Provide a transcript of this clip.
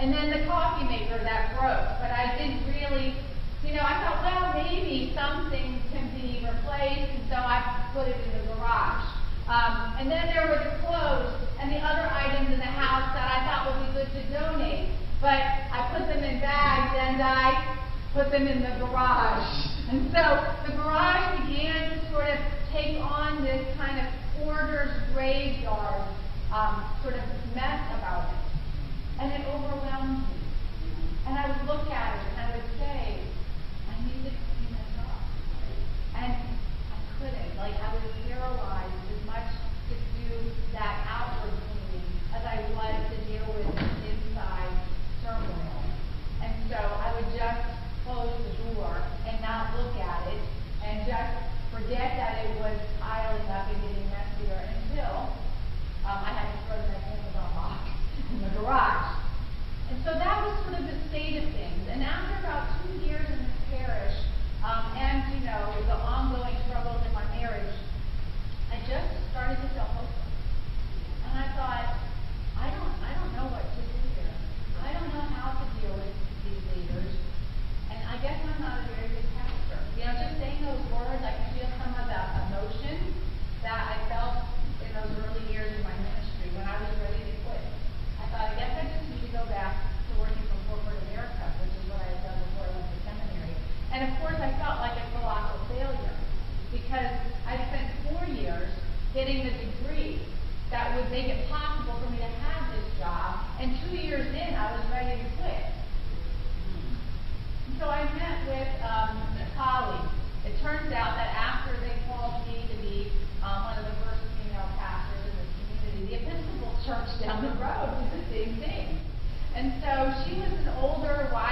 And then the coffee maker that broke, but I didn't really, I thought, well, maybe some things can be replaced, and so I put it in the garage. And then there were the clothes and the other items in the house that I thought would be good to donate. But I put them in bags and I put them in the garage. And so the garage began to sort of take on this kind of hoarder's graveyard sort of mess about it. And it overwhelmed me. And I would look at it and I would say, I need to clean this up. And I couldn't. Like, I was paralyzed as much to do that outward cleaning as I was to deal with inside turmoil. And so I would just close the door and not look at it and just forget that it was piling up and getting messier until I had to throw that Amazon box in the garage. And so that was sort of the state of things. And after about 2 years in this parish, and the ongoing struggles in my marriage, I just started to feel hopeless. And I thought, I don't know what to do here. I don't know how to deal with these leaders. And I guess I'm not a very good pastor. Just saying those words, I can feel some of the emotion that I felt in those early years in my ministry when I was ready to quit. I thought, I guess I just need to go back to working for corporate America, which is what I had done before I went to seminary. And of course, I felt like a colossal failure because I spent 4 years getting the degree that would make it possible for me to have this job, and 2 years in, I was ready to quit. And so I met with a colleague. It turns out that after they called me to be one of the first female pastors in the community, the Episcopal Church down the road did the same thing. And so she was an older, wise